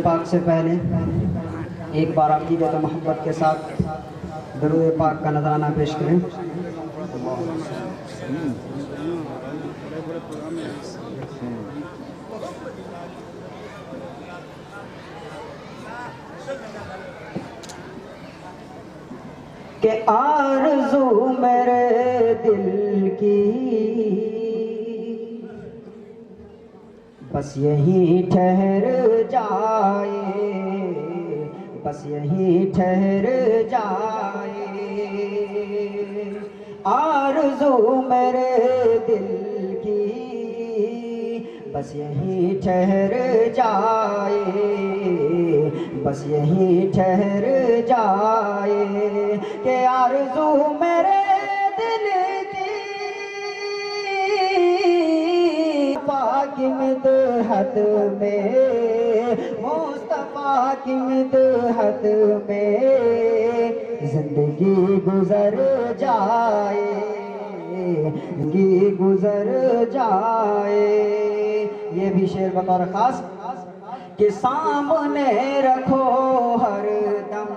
पाक से पहले एक बार आपकी तो मोहब्बत के साथ दरूद पाक का नजराना पेश करें। कि आरज़ू मेरे दिल की बस यहीं ठहर जाए, बस यहीं ठहर जाए। आरज़ू मेरे दिल की बस यहीं ठहर जाए, बस यहीं ठहर जाए। कि आरज़ू मेरे दिल की पाक मिदहत में, मुस्तफ़ा की मिदहत में जिंदगी गुजर जाए, जिंदगी गुजर जाए। ये भी शेर बतौर खास कि सामने रखो हर दम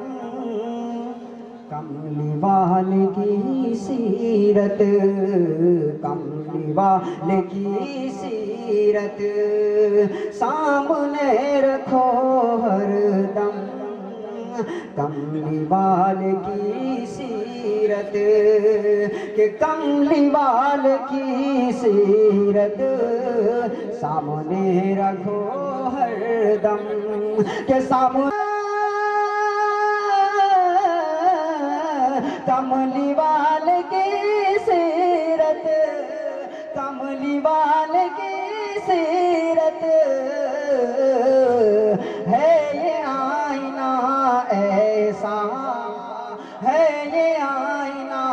कमली वाले की सीरत, कमली वाले की सीरत सामने रखो हर दम कमली वाले की सीरत। कि कमली वाले की सीरत सामने रखो हर दम। के सामने कमली वाले की सीरत, कमली वाले की सीरत है। ये आईना ऐसा है, ये आईना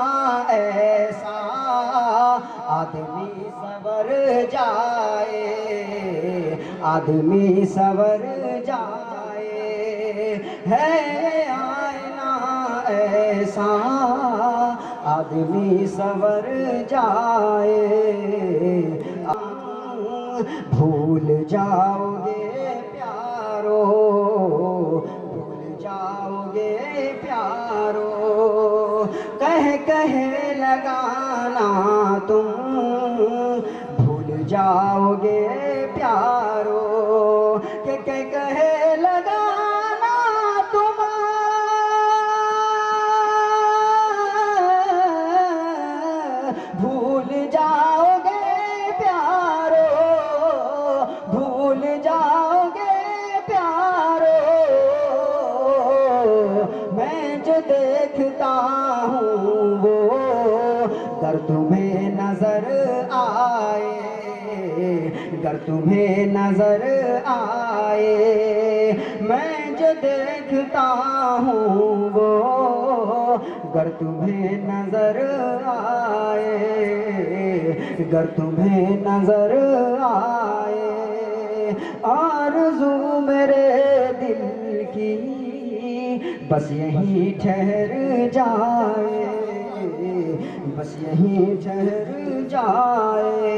ऐसा आदमी सवर जाए, आदमी सवर जाए। है आईना ऐसा आदमी सवर जाए। भूल जाओगे प्यारो, भूल जाओगे प्यारो, कह कहे लगाना तुम भूल जाओगे प्यारो। के कह कहे लगाना तुम भूल जाओगे प्यारो, भूल जाओगे प्यारो। मैं जो देखता हूँ वो गर तुम्हें नजर आए, गर तुम्हें नजर आए। मैं जो देखता हूँ वो गर तुम्हें नजर आए, गर तुम्हें नजर आए। आरज़ू मेरे दिल की बस यहीं ठहर जाए, बस यहीं ठहर जाए।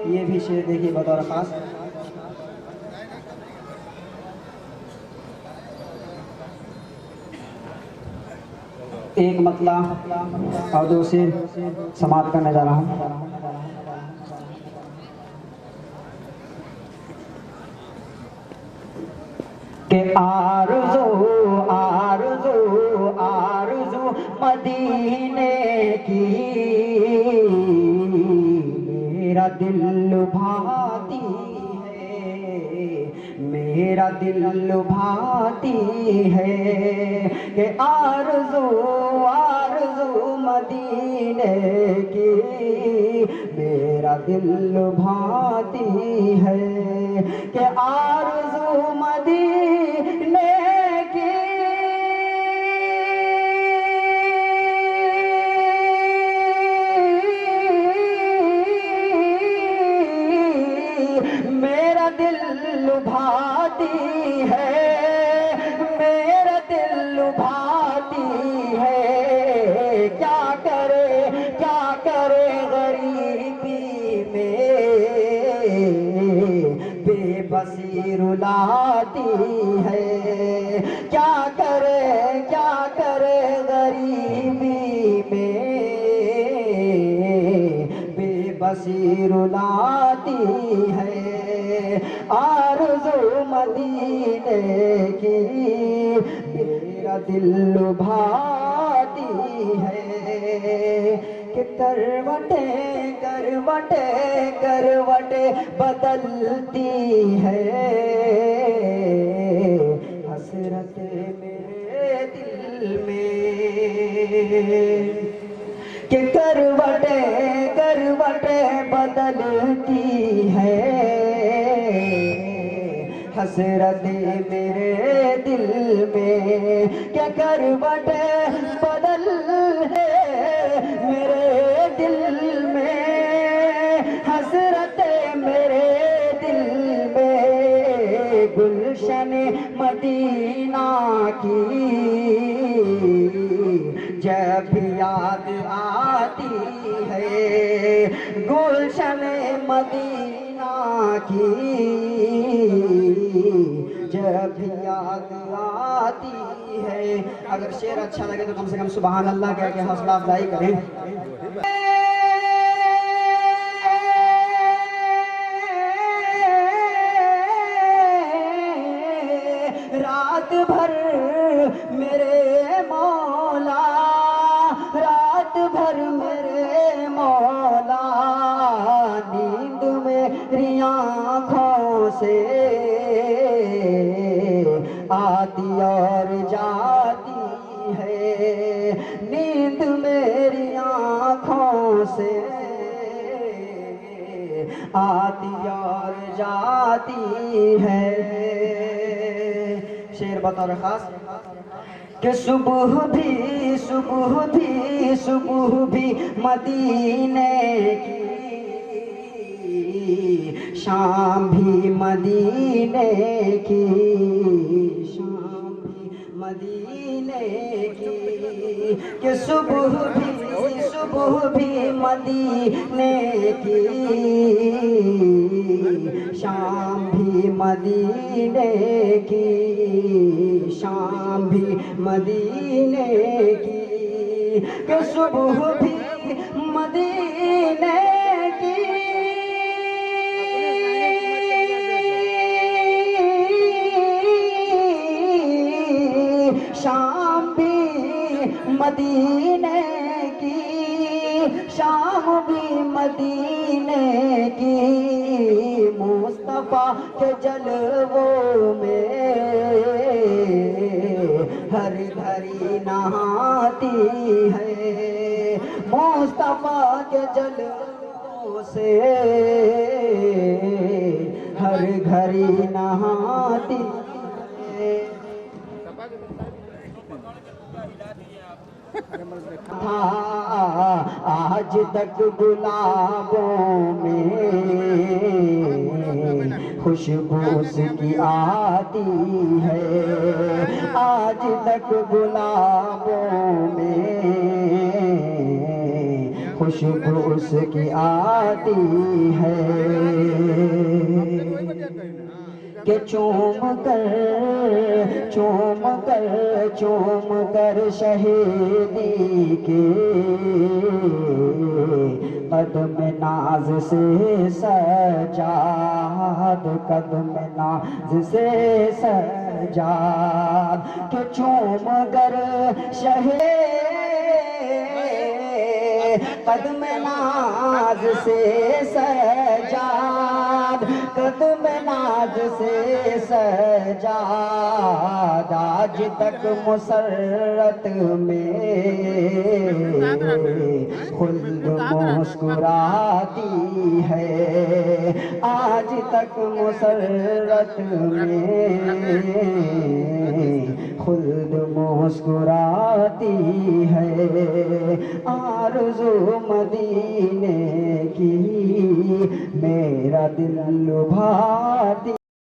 ये भी शेर देखिए बतौर खास। एक मतला और दो शेर समाप्त करने जा रहा हूँ। कि आरज़ू आरज़ू आरज़ू मदीने की मेरा दिल लुभाती है, मेरा दिल लुभाती है। कि आरज़ू आरज़ू मदीने की मेरा दिल लुभाती है। कि आरज़ू मदीने की मेरा दिल लुभाती है, मेरा दिल लुभाती है। क्या करे गरीबी में बेबसी रुलाती है। क्या करे गरीबी में, बेबसी रुलाती है। आरज़ू मदीने की मेरा दिल लुभाती है। कि करवटे बदलती है। हसरत मेरे दिल में कि करवटे बदलती है। हसरत मेरे दिल में क्या करवटे बदल है मेरे दिल में। हसरत मेरे दिल में गुलशन मदीना की जब याद आती है। गुलशन मदीना की जब याद आती है। अगर शेर अच्छा लगे तो कम से कम सुभान अल्लाह कह के हौसला अफजाई करें। रात भर मेरे मौला, रात भर मेरे मौला, नींद मेरी आँखों से आती और जाती है। नींद मेरी आँखों से आती और जाती है। शेर बतौर खास कि सुबह भी मदीने की, शाम भी मदीने की, शाम भी मदीने की। कि सुबह भी मदीने की, शाम भी मदीने की, शाम भी मदीने की। कि सुबह भी मदीने की, शाम भी मदीने की, शाम भी मदीने की। मुस्तफा के जलवों में हर घड़ी नहाती है। मुस्तफा के जलवों से हर घड़ी नहाती है। था आज तक गुलाबों में खुशबू उसकी आती है। आज तक गुलाबों में खुशबू उसकी आती है। कि चूम कर शहीदी के कदम नाज से सजाद, कदम नाज से सजाद। कि चूम कर कदम नाज से सजाद, कदम नाज से सजाद। आज तक मुसर्रत में खुल्द मुस्कुराती है। आज तक मुसर्रत में खुल्द मुस्कुराती है। आरज़ू मदीने की मेरा दिल लुभाती